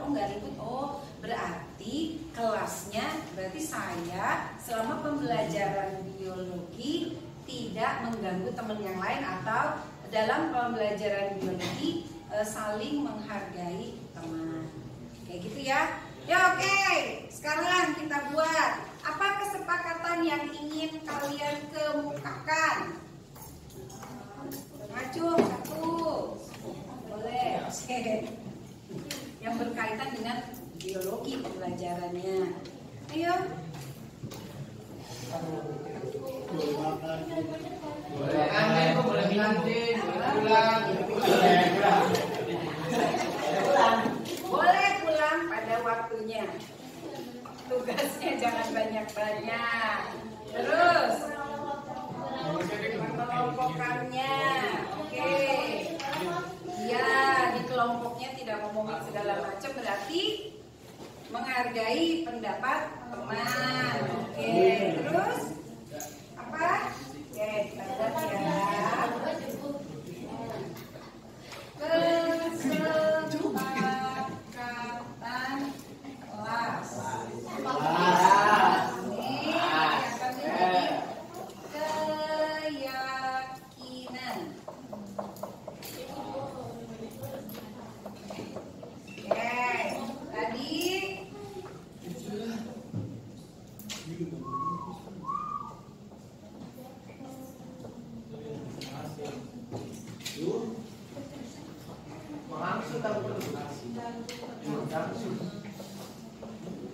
kok nggak ribut? Oh, berarti kelasnya, berarti saya selama pembelajaran biologi tidak mengganggu teman yang lain, atau dalam pembelajaran biologi saling menghargai teman. Kayak gitu ya. Ya oke, sekarang kita buat apa kesepakatan yang ingin kalian kemukakan. Maju satu, boleh. Yang berkaitan dengan biologi pembelajarannya. Ayo. Boleh kantin, boleh kantin, boleh pulang. Boleh pulang pada waktunya. Tugasnya jangan banyak-banyak. Terus kelompokannya, oke. Ya, di kelompoknya tidak ngomongin segala macam, berarti menghargai pendapat teman. Oke, terus apa? Oke, kita lihat ya. Kesepakatan kelas. Ini akan menjadi keyakinan. Oke, tadi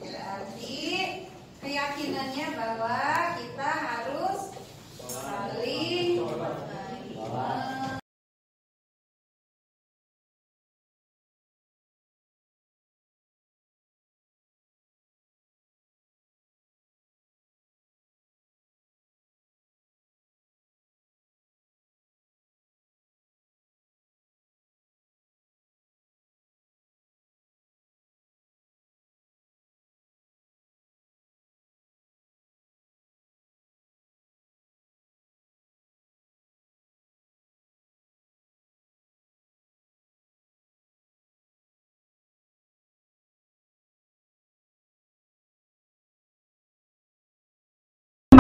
berarti keyakinannya bahwa kita harus saling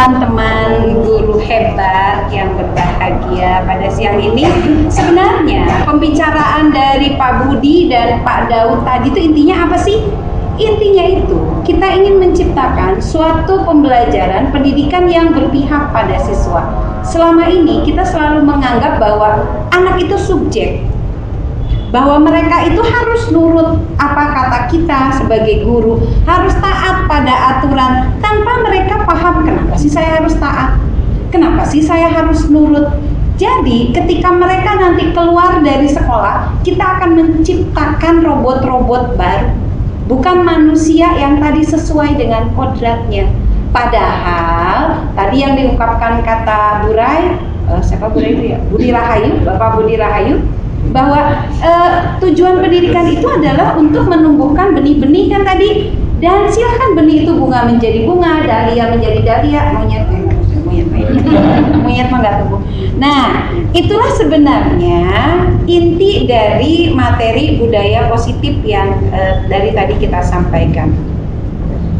teman-teman guru hebat yang berbahagia pada siang ini. Sebenarnya pembicaraan dari Pak Budi dan Pak Daud tadi itu intinya apa sih? Intinya itu kita ingin menciptakan suatu pembelajaran pendidikan yang berpihak pada siswa. Selama ini kita selalu menganggap bahwa anak itu subjek, bahwa mereka itu harus nurut apa kata kita sebagai guru, harus taat pada aturan tanpa mereka paham kenapa sih saya harus taat, kenapa sih saya harus nurut. Jadi ketika mereka nanti keluar dari sekolah, kita akan menciptakan robot-robot baru, bukan manusia yang tadi sesuai dengan kodratnya. Padahal tadi yang diungkapkan kata Burai, siapa Burai itu ya? Budi Rahayu, Bapak Budi Rahayu, bahwa tujuan pendidikan itu adalah untuk menumbuhkan benih-benih kan tadi, dan silahkan benih itu bunga menjadi bunga, dahlia menjadi dahlia, monyet mah nggak tumbuh. Nah, itulah sebenarnya inti dari materi budaya positif yang dari tadi kita sampaikan.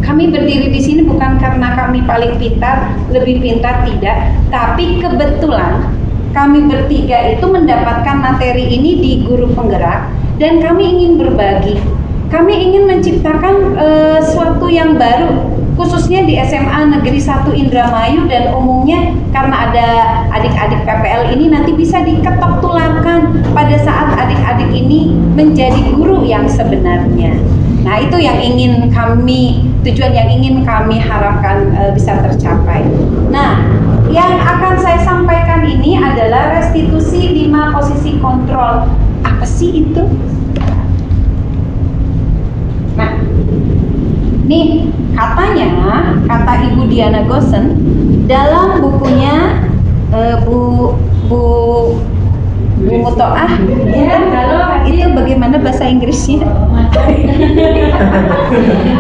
Kami berdiri di sini bukan karena kami paling pintar, lebih pintar, tidak, tapi kebetulan kami bertiga itu mendapatkan materi ini di Guru Penggerak, dan kami ingin berbagi. Kami ingin menciptakan sesuatu yang baru, khususnya di SMA Negeri 1 Indramayu, dan umumnya karena ada adik-adik PPL ini nanti bisa diketok tularkan pada saat adik-adik ini menjadi guru yang sebenarnya. Nah, itu yang ingin kami, tujuan yang ingin kami harapkan bisa tercapai. Nah, yang akan saya sampaikan ini adalah restitusi 5 posisi kontrol. Apa sih itu? Nah, nih katanya, kata Ibu Diana Gosen dalam bukunya Bu Mutoah, itu bagaimana bahasa Inggrisnya?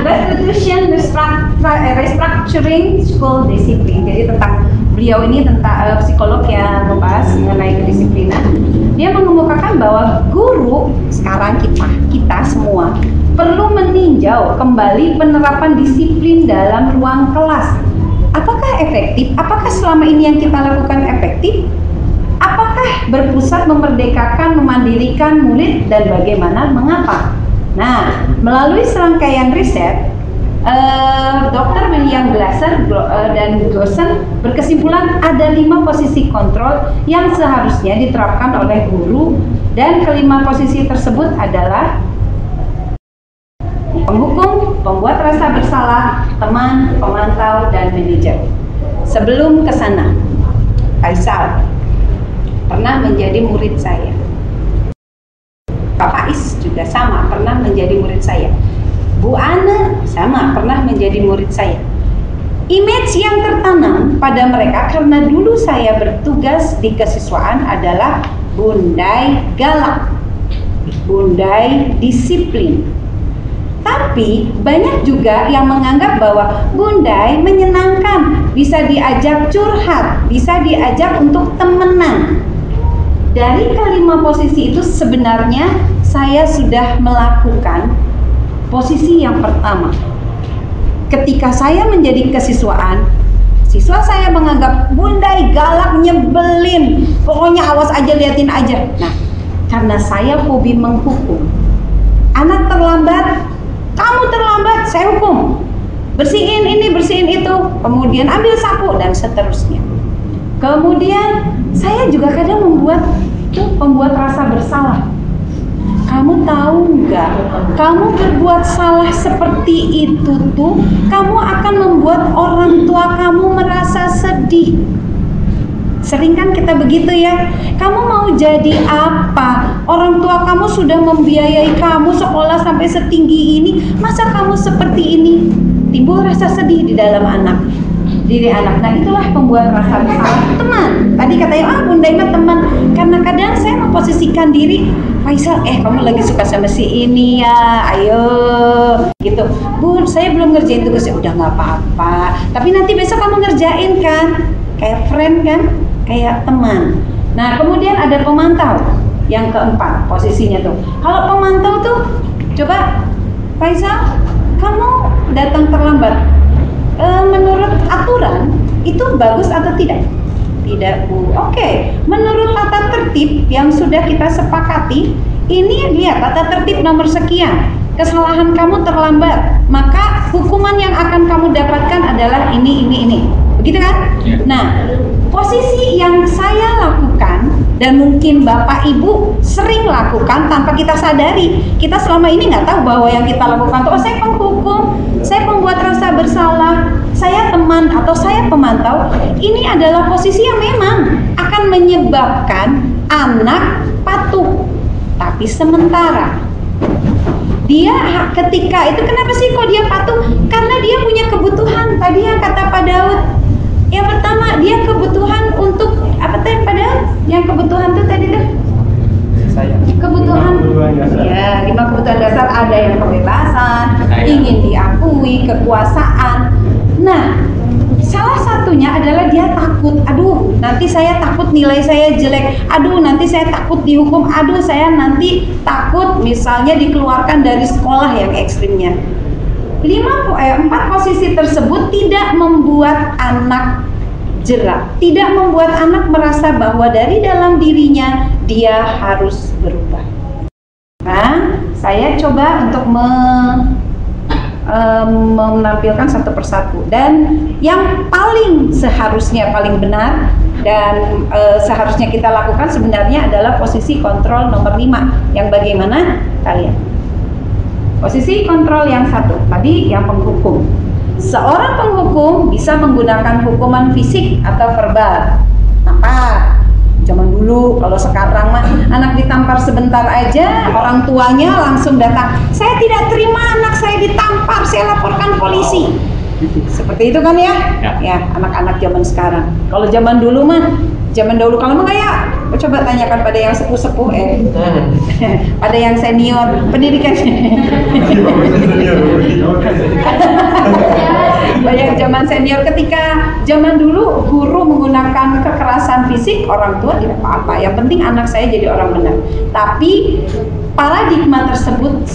Restitution Restructuring School Discipline. Jadi tentang beliau ini tentang psikolog yang membahas mengenai kedisiplinan. Dia mengemukakan bahwa guru sekarang kita semua perlu meninjau kembali penerapan disiplin dalam ruang kelas. Apakah efektif? Apakah selama ini yang kita lakukan efektif? Apakah berpusat memerdekakan, memandirikan murid, dan bagaimana, mengapa? Nah, melalui serangkaian riset, Dr. William Glasser dan Gosen berkesimpulan ada 5 posisi kontrol yang seharusnya diterapkan oleh guru, dan kelima posisi tersebut adalah penghukum, pembuat rasa bersalah, teman, pemantau, dan manajer. Sebelum ke sana, Faisal pernah menjadi murid saya. Pak Faiz juga sama, pernah menjadi murid saya. Bu Ana sama, pernah menjadi murid saya. Image yang tertanam pada mereka karena dulu saya bertugas di kesiswaan adalah bundai galak, bundai disiplin. Tapi banyak juga yang menganggap bahwa bundai menyenangkan, bisa diajak curhat, bisa diajak untuk temenan. Dari kelima posisi itu sebenarnya saya sudah melakukan posisi yang pertama. Ketika saya menjadi kesiswaan, siswa saya menganggap bundai galak, nyebelin, pokoknya awas aja, liatin aja. Nah, karena saya hobi menghukum. Anak terlambat, kamu terlambat, saya hukum. Bersihin ini, bersihin itu, kemudian ambil sapu, dan seterusnya. Kemudian saya juga kadang membuat rasa bersalah. Kamu tahu nggak? Kamu berbuat salah seperti itu tuh, kamu akan membuat orang tua kamu merasa sedih. Sering kan kita begitu ya? Kamu mau jadi apa? Orang tua kamu sudah membiayai kamu sekolah sampai setinggi ini, masa kamu seperti ini? Timbul rasa sedih di dalam diri anak. Nah, itulah pembuat rasa bersalah. Teman, tadi katanya, bunda mah teman. Karena kadang saya memposisikan diri, Faisal, kamu lagi suka sama si ini ya, ayo, gitu. Bu, saya belum ngerjain tugasnya, udah nggak apa-apa. Tapi nanti besok kamu ngerjain kan, kayak friend kan, kayak teman. Nah, kemudian ada pemantau yang keempat posisinya tuh. Kalau pemantau tuh, coba Faisal, kamu datang terlambat. Menurut aturan itu bagus atau tidak? Tidak, Bu. Oke. Menurut tata tertib yang sudah kita sepakati, ini lihat tata tertib nomor sekian. Kesalahan kamu terlambat, maka hukuman yang akan kamu dapatkan adalah ini. Begitu kan? Yeah. Nah, posisi yang saya lakukan dan mungkin Bapak Ibu sering lakukan tanpa kita sadari. Kita selama ini nggak tahu bahwa yang kita lakukan itu, saya penghukum, saya pembuat rasa bersalah, saya teman atau saya pemantau. Ini adalah posisi yang memang akan menyebabkan anak patuh. Tapi sementara dia ketika itu, kenapa sih kok dia patuh? Karena dia punya kebutuhan. Tadi yang kata Pak Daud, yang pertama dia kebutuhan untuk apa tadi Pak Daud? Yang kebutuhan itu tadi tuh? Kebutuhan ya, 5 kebutuhan dasar. Ada yang kebebasan, ingin diakui, kekuasaan. Nah, salah satunya adalah dia takut. Aduh, nanti saya takut nilai saya jelek. Aduh, nanti saya takut dihukum. Aduh, saya nanti takut misalnya dikeluarkan dari sekolah yang ekstrimnya. 4 posisi tersebut tidak membuat anak jerak, tidak membuat anak merasa bahwa dari dalam dirinya dia harus berubah. Nah, saya coba untuk menampilkan satu persatu, dan yang paling seharusnya paling benar dan seharusnya kita lakukan sebenarnya adalah posisi kontrol nomor 5 yang bagaimana kalian. Posisi kontrol yang satu tadi yang penghukum. Seorang penghukum bisa menggunakan hukuman fisik atau verbal. Apa? Zaman dulu, kalau sekarang mah anak ditampar sebentar aja, orang tuanya langsung datang. Saya tidak terima anak saya ditampar, saya laporkan polisi. Seperti itu kan ya? Ya, anak-anak zaman sekarang. Kalau zaman dulu kalau mah kayak, coba tanyakan pada yang sepuh-sepuh pada yang senior pendidikan. Banyak zaman senior, ketika zaman dulu guru menggunakan kekerasan fisik, orang tua tidak apa-apa. Yang penting anak saya jadi orang benar. Tapi paradigma tersebut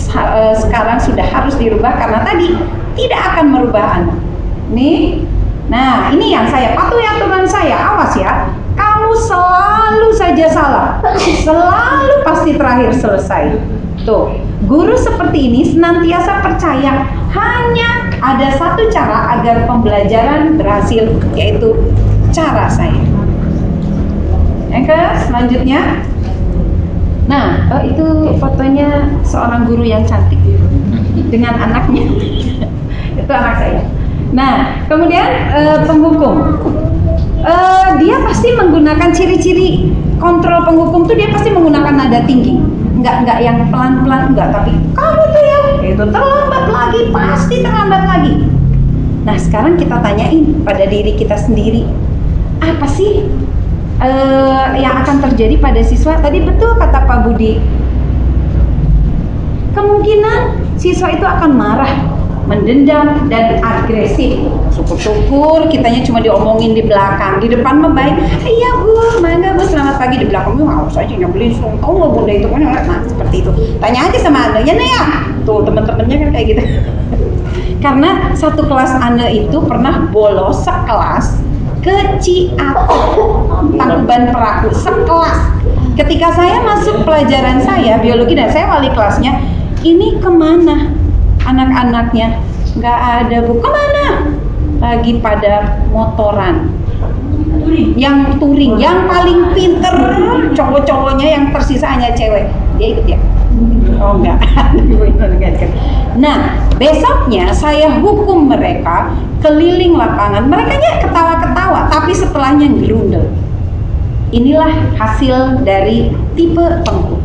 sekarang sudah harus dirubah karena tadi tidak akan merubah anak. Nih, nah ini yang saya patuhi aturan saya. Awas ya, kamu selalu saja salah, selalu pasti terakhir selesai. Tuh, guru seperti ini senantiasa percaya hanya ada satu cara agar pembelajaran berhasil, yaitu cara saya. Selanjutnya, nah itu fotonya seorang guru yang cantik dengan anaknya. Itu anak saya. Nah, kemudian penghukum. Dia pasti menggunakan ciri-ciri kontrol penghukum tuh, dia pasti menggunakan nada tinggi. Enggak yang pelan-pelan, enggak, tapi kamu tuh ya itu terlambat lagi, pasti terlambat lagi. Nah, sekarang kita tanyain pada diri kita sendiri, apa sih yang akan terjadi pada siswa? Tadi betul kata Pak Budi, kemungkinan siswa itu akan marah, mendendam, dan agresif. Syukur-syukur kitanya cuma diomongin di belakang, di depan mah baik. Iya Bu, mangga Bu, selamat pagi. Di belakang tuh harus aja nyebelin, tahu nggak Bunda itu kan. Nah seperti itu. Tanya aja sama Anda, ya Naya. Tuh teman-temannya kan kayak gitu. Karena satu kelas Anda itu pernah bolos sekelas ke Ciater, Tangkuban Perahu, sekelas. Ketika saya masuk pelajaran saya biologi dan saya wali kelasnya, ini kemana anak-anaknya? Nggak ada Bu. Kemana? Lagi pada motoran. Yang touring, yang paling pinter cowok-cowoknya, yang tersisa hanya cewek. Dia ikut ya? Oh enggak. Nah, besoknya saya hukum mereka keliling lapangan. Merekanya ketawa-ketawa, tapi setelahnya gelundel. Inilah hasil dari tipe penghukum.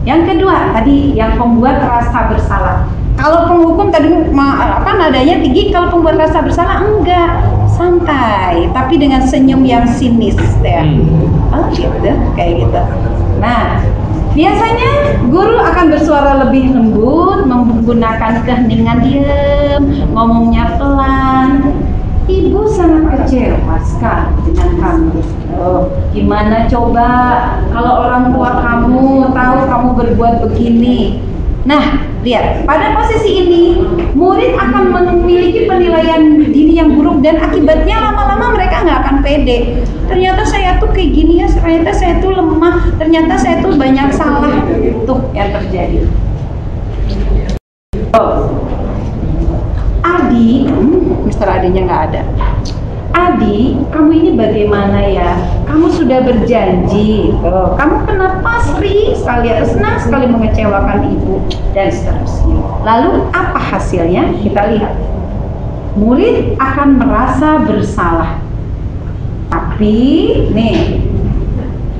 Yang kedua, tadi yang pembuat rasa bersalah. Kalau penghukum tadi nadanya tinggi, kalau pembuat rasa bersalah enggak, santai, tapi dengan senyum yang sinis ya. Oh gitu, kayak gitu. Nah, biasanya guru akan bersuara lebih lembut, menggunakan keheningan diam, ngomongnya pelan. Ibu sangat kecewa sekali dengan kamu. Oh, gimana coba kalau orang tua kamu tahu kamu berbuat begini? Nah, lihat, pada posisi ini murid akan memiliki penilaian diri yang buruk dan akibatnya lama-lama mereka nggak akan pede. Ternyata saya tuh kayak gini ya, ternyata saya tuh lemah, ternyata saya tuh banyak salah. Tuh yang terjadi. Oh. Adi, Mister Adinya nggak ada. Adi, kamu ini bagaimana ya? Kamu sudah berjanji, kamu kenapa senang sekali mengecewakan ibu dan seterusnya. Lalu apa hasilnya? Kita lihat. Murid akan merasa bersalah. Tapi, nih,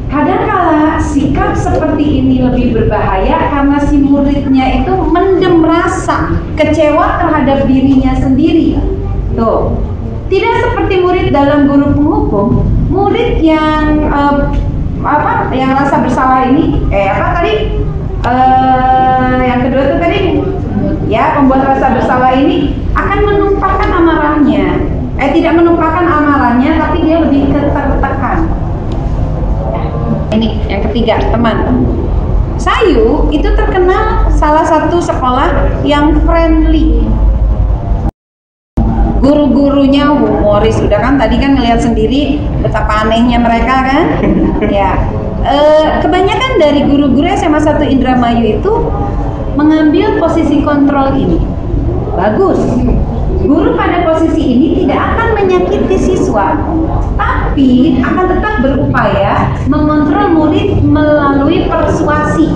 kadangkala sikap seperti ini lebih berbahaya karena si muridnya itu mendem rasa kecewa terhadap dirinya sendiri. Tuh. Tidak seperti murid dalam guru penghukum, murid yang yang rasa bersalah ini, yang kedua itu tadi, ya, pembuat rasa bersalah ini akan menumpahkan amarahnya, tidak menumpahkan amarahnya, tapi dia lebih tertekan. Ini yang ketiga, teman. Sayu itu terkenal salah satu sekolah yang friendly. Guru-gurunya humoris, udah kan tadi kan ngelihat sendiri betapa anehnya mereka kan. Ya, kebanyakan dari guru-guru SMA 1 Indramayu itu mengambil posisi kontrol ini. Bagus. Guru pada posisi ini tidak akan menyakiti siswa, tapi akan tetap berupaya mengontrol murid melalui persuasi.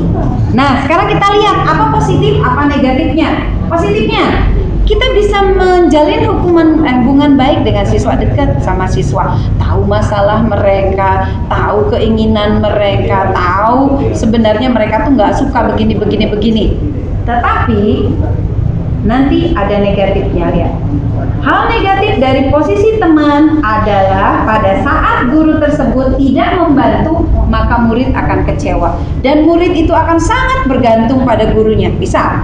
Nah, sekarang kita lihat apa positif, apa negatifnya. Positifnya, kita bisa menjalin hubungan baik dengan siswa, dekat sama siswa, tahu masalah mereka, tahu keinginan mereka, tahu sebenarnya mereka tuh nggak suka begini. Tetapi nanti ada negatifnya, lihat. Hal negatif dari posisi teman adalah pada saat guru tersebut tidak membantu, maka murid akan kecewa dan murid itu akan sangat bergantung pada gurunya. Bisa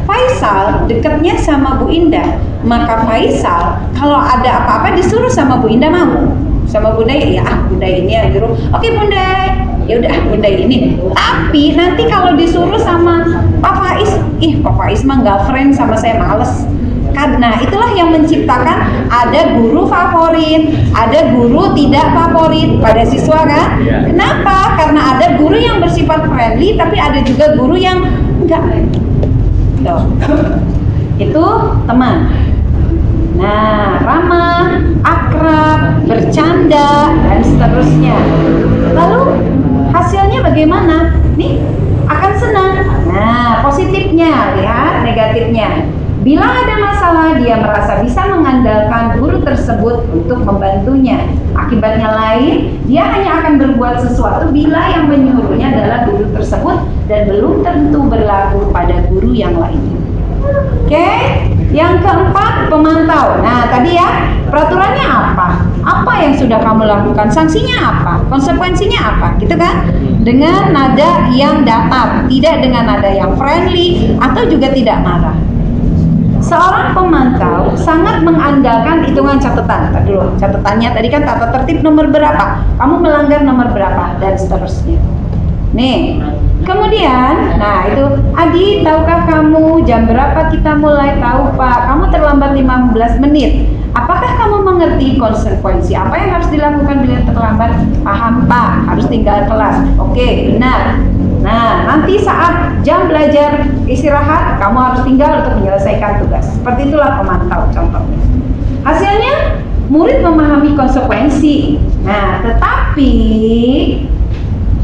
Faisal dekatnya sama Bu Indah, maka Faisal kalau ada apa-apa disuruh sama Bu Indah mau. Sama Bunda ya, Bunda ini yang nyuruh. Oke Bunda, ya udah Bunda ini. Tapi nanti kalau disuruh sama Pak Faiz, Pak Faiz mah nggak friend sama saya, males. Karena itulah yang menciptakan ada guru favorit, ada guru tidak favorit pada siswa kan? Kenapa? Karena ada guru yang bersifat friendly, tapi ada juga guru yang enggak. Tuh. Itu teman. Nah, ramah, akrab, bercanda, dan seterusnya. Lalu hasilnya bagaimana? Nih, akan senang. Nah, positifnya, lihat negatifnya. Bila ada masalah, dia merasa bisa mengandalkan guru tersebut untuk membantunya. Akibatnya lain, dia hanya akan berbuat sesuatu bila yang menyuruhnya adalah guru tersebut dan belum tentu berlaku pada guru yang lainnya. Oke, yang keempat, pemantau. Nah, tadi ya, peraturannya apa? Apa yang sudah kamu lakukan? Sanksinya apa? Konsekuensinya apa? Gitu kan? Dengan nada yang datar, tidak dengan nada yang friendly atau juga tidak marah. Seorang pemantau sangat mengandalkan hitungan catatan. Tadi dulu, catatannya tadi kan tata tertib nomor berapa? Kamu melanggar nomor berapa? Dan seterusnya. Nih, kemudian, nah itu, Adi, tahukah kamu jam berapa kita mulai? Tahu Pak, kamu terlambat 15 menit. Apakah kamu mengerti konsekuensi apa yang harus dilakukan bila terlambat? Paham Pak, harus tinggal kelas. Oke, benar. Nah, nanti saat jam belajar istirahat, kamu harus tinggal untuk menyelesaikan tugas. Seperti itulah pemantau contohnya. Hasilnya, murid memahami konsekuensi. Nah, tetapi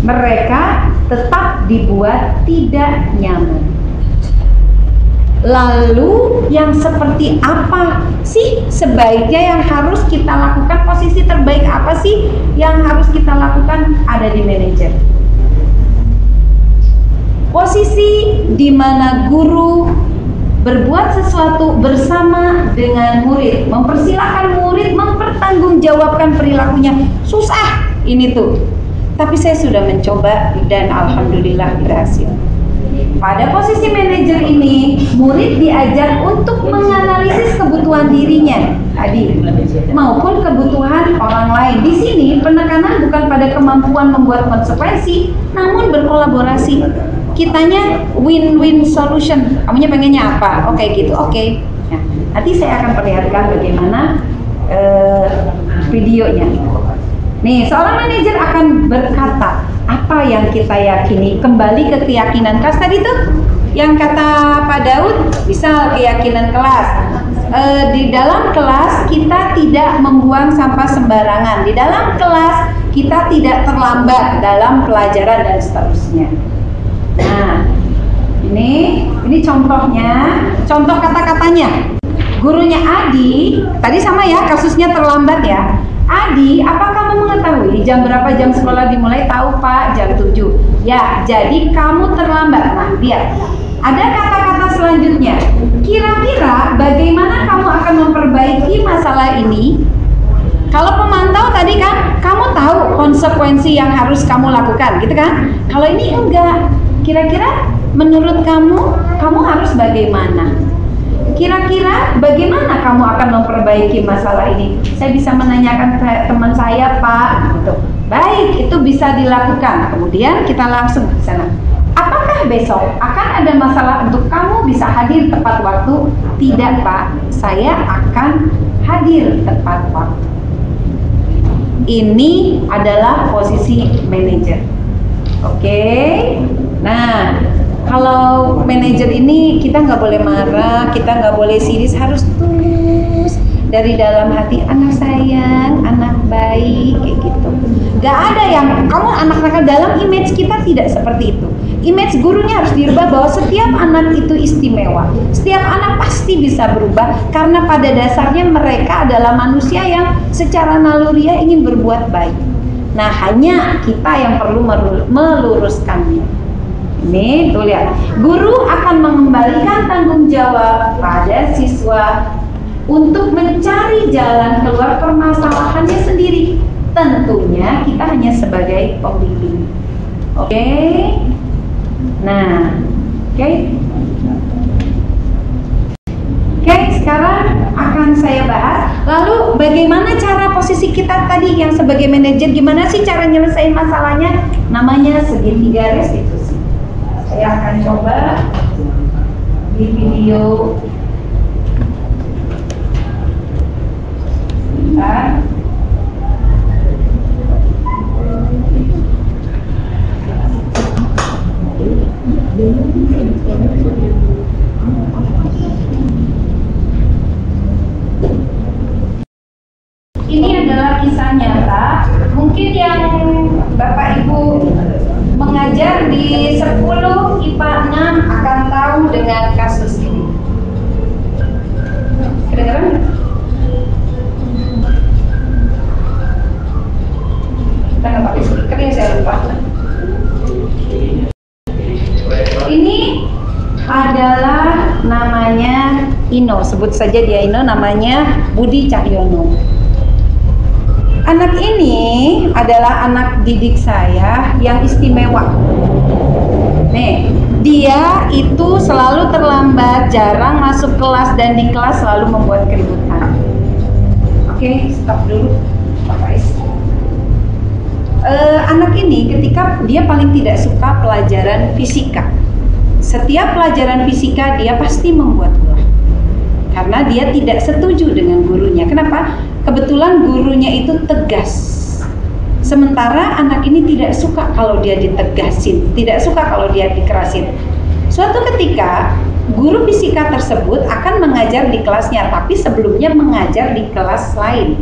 mereka tetap dibuat tidak nyaman. Lalu yang seperti apa sih sebaiknya yang harus kita lakukan? Posisi terbaik apa sih yang harus kita lakukan? Ada di manajer. Posisi di mana guru berbuat sesuatu bersama dengan murid, mempersilahkan murid mempertanggungjawabkan perilakunya. Susah ini tuh. Tapi saya sudah mencoba dan alhamdulillah berhasil. Pada posisi manajer ini, murid diajar untuk menganalisis kebutuhan dirinya tadi maupun kebutuhan orang lain. Di sini penekanan bukan pada kemampuan membuat konsekuensi, namun berkolaborasi. Kitanya win-win solution. Kamunya pengennya apa? Oke gitu. Oke. Nah, nanti saya akan perlihatkan bagaimana videonya. Nih, seorang manajer akan berkata, apa yang kita yakini? Kembali ke keyakinan kelas tadi tuh, yang kata Pak Daud, misal keyakinan kelas. Di dalam kelas kita tidak membuang sampah sembarangan. Di dalam kelas kita tidak terlambat dalam pelajaran dan seterusnya. Nah, ini contohnya, contoh kata-katanya. Gurunya Adi, tadi sama ya, kasusnya terlambat ya. Adi, apa kamu mengetahui jam berapa jam sekolah dimulai? Tahu Pak, jam 7. Ya, jadi kamu terlambat. Nah, lihat. Ada kata-kata selanjutnya. Kira-kira bagaimana kamu akan memperbaiki masalah ini? Kalau pemantau tadi kan, kamu tahu konsekuensi yang harus kamu lakukan, gitu kan? Kalau ini enggak. Kira-kira menurut kamu harus bagaimana? Kira-kira bagaimana kamu akan memperbaiki masalah ini? Saya bisa menanyakan ke teman saya, Pak. Gitu. Baik, itu bisa dilakukan. Kemudian kita langsung ke sana. Apakah besok akan ada masalah untuk kamu bisa hadir tepat waktu? Tidak, Pak. Saya akan hadir tepat waktu. Ini adalah posisi manajer. Oke. Nah, kalau manajer ini kita nggak boleh marah, kita nggak boleh siris, harus tulus dari dalam hati, anak sayang, anak baik, kayak gitu. Gak ada yang kamu anak-anak, dalam image kita tidak seperti itu. Image gurunya harus dirubah bahwa setiap anak itu istimewa. Setiap anak pasti bisa berubah karena pada dasarnya mereka adalah manusia yang secara naluriah ingin berbuat baik. Nah, hanya kita yang perlu meluruskannya. Ini tuh lihat, guru akan mengembalikan tanggung jawab pada siswa untuk mencari jalan keluar permasalahannya sendiri. Tentunya kita hanya sebagai pembimbing. Oke. Nah, oke. Oke, sekarang akan saya bahas. Lalu bagaimana cara posisi kita tadi yang sebagai manajer, gimana sih cara nyelesain masalahnya? Namanya segitiga restitusi. Saya akan coba di video. Sebentar. Ini adalah kisah nyata. Mungkin yang Bapak Ibu mengajar di 10 IPA 6 akan tahu dengan kasus ini. Kedengaran nggak? Kita nggak pakai speaker ya, saya lupa. Ini adalah namanya Ino, sebut saja dia Ino, namanya Budi Cahyono. Anak ini adalah anak didik saya yang istimewa. Nih, dia itu selalu terlambat, jarang masuk kelas, dan di kelas selalu membuat keributan. Oke, stop dulu, Bapak Is. Anak ini ketika dia paling tidak suka pelajaran fisika. Setiap pelajaran fisika dia pasti membuat ulah. Karena dia tidak setuju dengan gurunya. Kenapa? Kebetulan gurunya itu tegas. Sementara anak ini tidak suka kalau dia ditegasin, tidak suka kalau dia dikerasin. Suatu ketika guru fisika tersebut akan mengajar di kelasnya, tapi sebelumnya mengajar di kelas lain,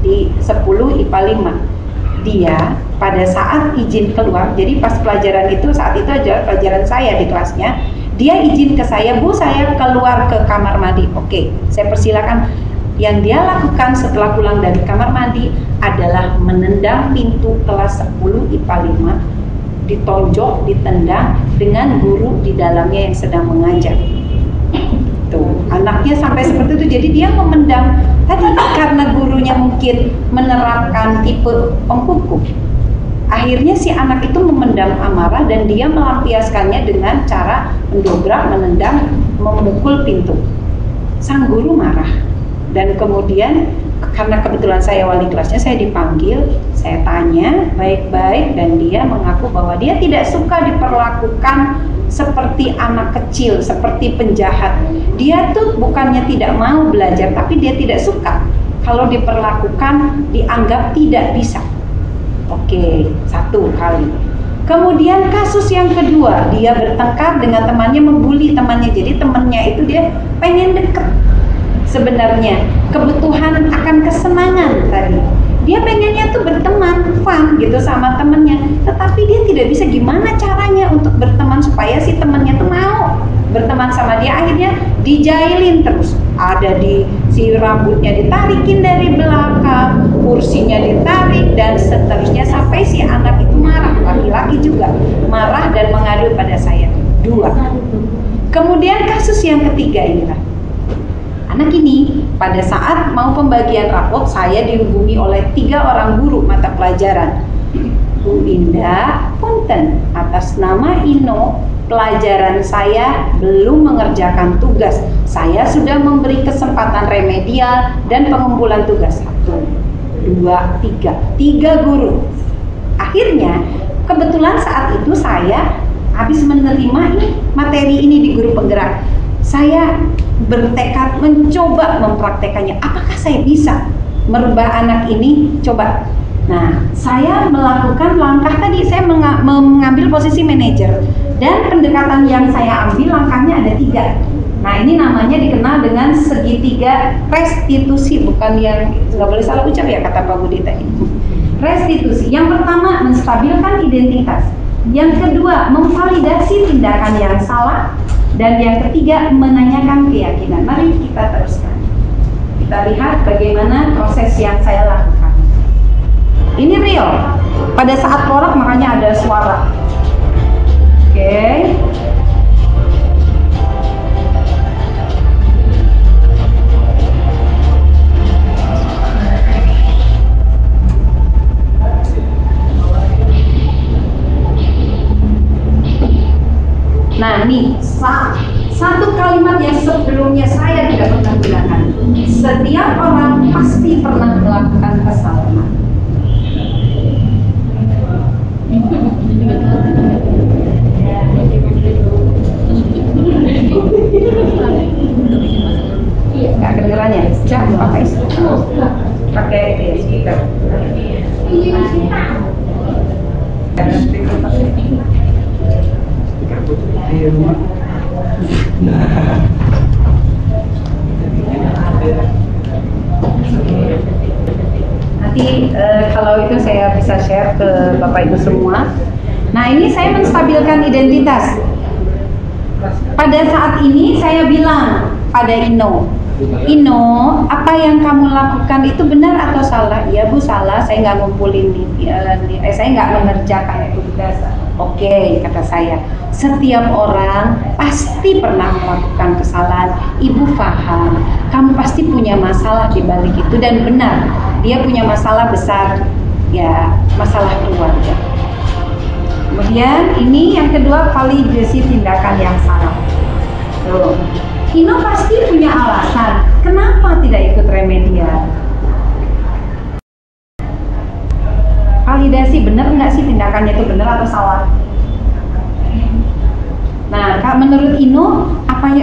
di 10 IPA 5. Dia pada saat izin keluar, jadi pas pelajaran itu, saat itu adalah pelajaran saya di kelasnya, dia izin ke saya, Bu, saya keluar ke kamar mandi. Oke, saya persilakan. Yang dia lakukan setelah pulang dari kamar mandi adalah menendang pintu kelas 10 IPA 5, ditonjok, ditendang dengan guru di dalamnya yang sedang mengajar. Tuh, anaknya sampai seperti itu. Jadi dia memendam tadi karena gurunya mungkin menerapkan tipe penghukum. Akhirnya si anak itu memendam amarah dan dia melampiaskannya dengan cara mendobrak, menendang, memukul pintu. Sang guru marah. Dan kemudian karena kebetulan saya wali kelasnya, saya dipanggil, saya tanya baik-baik, dan dia mengaku bahwa dia tidak suka diperlakukan seperti anak kecil, seperti penjahat. Dia tuh bukannya tidak mau belajar, tapi dia tidak suka kalau diperlakukan, dianggap tidak bisa. Oke, satu kali. Kemudian kasus yang kedua, dia bertengkar dengan temannya, membuli temannya. Jadi temannya itu dia pengen deket. Sebenarnya kebutuhan akan kesenangan tadi. Dia pengennya tuh berteman, fun gitu sama temennya. Tetapi dia tidak bisa gimana caranya untuk berteman supaya si temennya tuh mau berteman sama dia. Akhirnya dijailin terus. Ada si rambutnya ditarikin dari belakang, kursinya ditarik, dan seterusnya sampai si anak itu marah. Laki-laki juga marah dan mengadu pada saya. 2. Kemudian kasus yang ketiga inilah. Anak ini pada saat mau pembagian rapot, saya dihubungi oleh 3 orang guru mata pelajaran. Bu Indah, punten, atas nama Ino, pelajaran saya belum mengerjakan tugas. Saya sudah memberi kesempatan remedial dan pengumpulan tugas. 1, 2, 3. 3 guru. Akhirnya, kebetulan saat itu saya habis menerima materi ini di guru penggerak. Saya bertekad mencoba mempraktekannya. Apakah saya bisa merubah anak ini? Coba. Nah, saya melakukan langkah tadi, saya mengambil posisi manajer, dan pendekatan yang saya ambil langkahnya ada 3. Nah, ini namanya dikenal dengan segitiga restitusi, bukan yang nggak boleh salah ucap ya kata Pak Budi tadi. Restitusi. Yang pertama, menstabilkan identitas. Yang kedua, memvalidasi tindakan yang salah. Dan yang ketiga, menanyakan keyakinan. Mari kita teruskan. Kita lihat bagaimana proses yang saya lakukan. Ini real. Pada saat porak makanya ada suara. Oke. Nah, nih satu kalimat yang sebelumnya saya tidak pernah Setiap orang pasti pernah melakukan kesalahan. Nggak kedengeran ya? Jangan pakai speaker. Nanti kalau itu saya bisa share ke Bapak Ibu semua. Nah, ini saya menstabilkan identitas. Pada saat ini saya bilang pada Ino, apa yang kamu lakukan itu benar atau salah? Ya Bu, salah. Saya nggak ngumpulin, saya nggak mengerjakan tugas. Oke, kata saya. Setiap orang pasti pernah melakukan kesalahan. Ibu paham, kamu pasti punya masalah di balik itu dan benar. Dia punya masalah besar, ya masalah keluarga. Kemudian ini yang kedua, validasi tindakan yang salah. Tuh. Ino pasti punya alasan kenapa tidak ikut remedial. Validasi, benar nggak sih tindakannya itu benar atau salah? Nah, menurut Ino,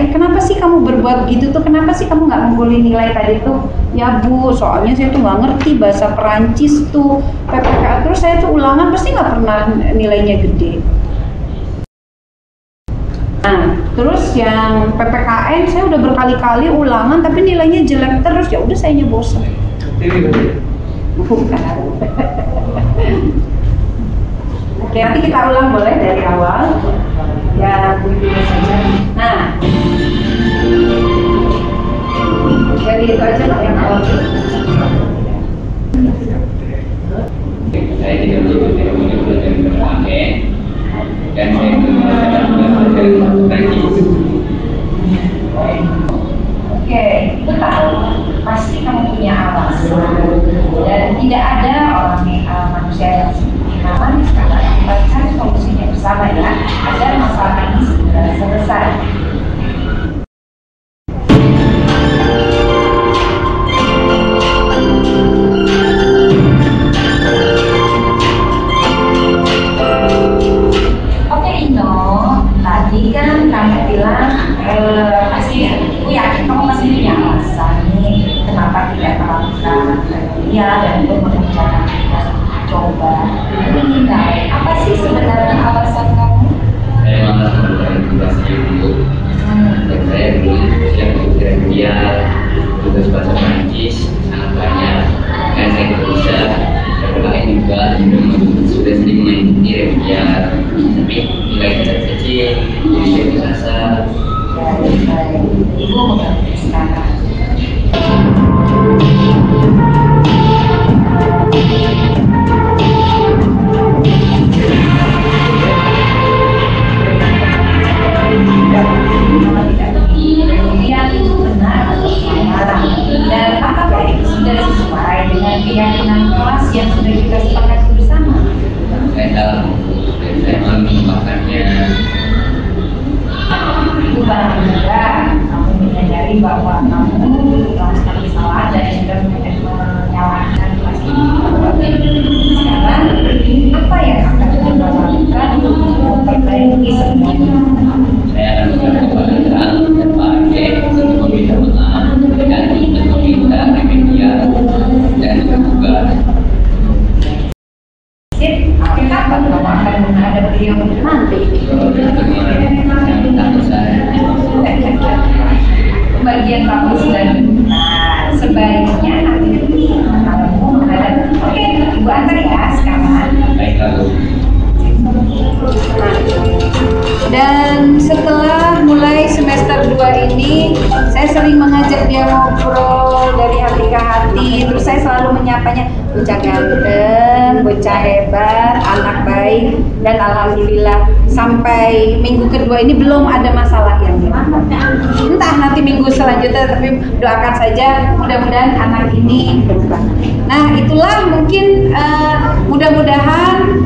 kenapa sih kamu berbuat gitu tuh? Kenapa sih kamu nggak ngumpulin nilai tadi tuh? Ya Bu, soalnya saya tuh nggak ngerti bahasa Perancis tuh, PPK, terus saya tuh ulangan pasti nggak pernah nilainya gede. Nah, terus yang PPKN saya udah berkali-kali ulangan tapi nilainya jelek terus, ya udah saya bosan. Bukan. Oke, nanti kita ulang boleh dari awal. Ya, dulu saja. Nah, jadi itu aja lah yang awal. Saya tidak menyebut yang berpakai dan saya Oke, itu tahu. Pasti kamu punya alasan dan tidak ada orang manusia yang sempurna. Sekarang kita cari solusinya bersama ya, agar masalah ini segera selesai. Oke Ino, tadi kan kamu bilang pasti aku yakin kamu masih punya alasan nih kenapa tidak melakukan remedial dan untuk mengerjakan tugas coba. Aku ingin tahu apa sih sebenarnya alasan kamu? saya malas mengerjakan tugas itu dan saya belum siap untuk remedial. Tugas bahasa Perancis sangat banyak dan saya tidak bisa. PPKN juga sudah sering mengikuti remedial, tapi nilai saya kecil, jadi saya merasa Ibu mengerti sekarang. Kemudian itu benar atau salah, dan apakah itu sudah sesuai dengan keyakinan kelas yang sudah kita sepakati bersama? saya tahu dan saya mau melupakannya. Itu bangga kamu menyadari bahwa kamu melakukan kesalahan dan sudah menyalahkan kelas ini. Sekarang apa yang akan kita lakukan untuk memperbaiki semuanya? Saya akan berkata kepada dan Pak Ade untuk meminta maaf dan untuk meminta remedial dan juga Sip, kita kamu akan menghadap beliau nanti. takut saya. Bagian kamu sudah nah, sebaiknya nanti kamu menghadap. Oke, Ibu antar ya sekarang. Baiklah Bu. Dan setelah mulai semester 2 ini, saya sering mengajak dia ngobrol dari hati ke hati. Terus saya selalu menyapanya, bocah ganteng, bocah hebat, anak baik. Dan alhamdulillah sampai minggu kedua ini belum ada masalah yang entah nanti minggu selanjutnya, tapi doakan saja mudah-mudahan anak ini berubah. Nah itulah mungkin mudah-mudahan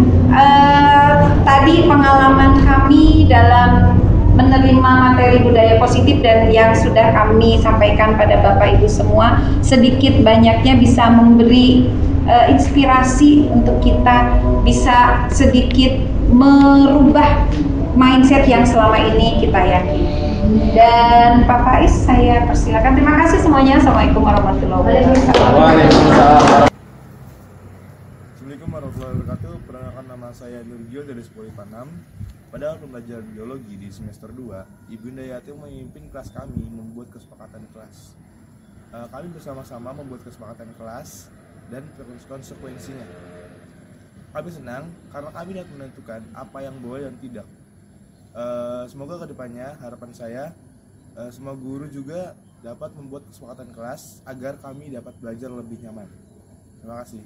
tadi pengalaman kami dalam menerima materi budaya positif dan yang sudah kami sampaikan pada Bapak Ibu semua, sedikit banyaknya bisa memberi inspirasi untuk kita bisa sedikit merubah mindset yang selama ini kita yakini. Dan Pak Faiz, saya persilakan. Terima kasih semuanya. Assalamualaikum warahmatullahi wabarakatuh. Waalaikumsalam. Assalamualaikum warahmatullahi wabarakatuh. Perkenalkan, nama saya Nurgio dari Sekolah IPA 6. Pada pembelajaran biologi di semester 2, Ibunda Yati memimpin kelas kami membuat kesepakatan kelas. Kami bersama-sama membuat kesepakatan kelas dan konsekuensinya. Kami senang karena kami dapat menentukan apa yang boleh dan tidak. Semoga kedepannya harapan saya semua guru juga dapat membuat kesepakatan kelas agar kami dapat belajar lebih nyaman. Terima kasih.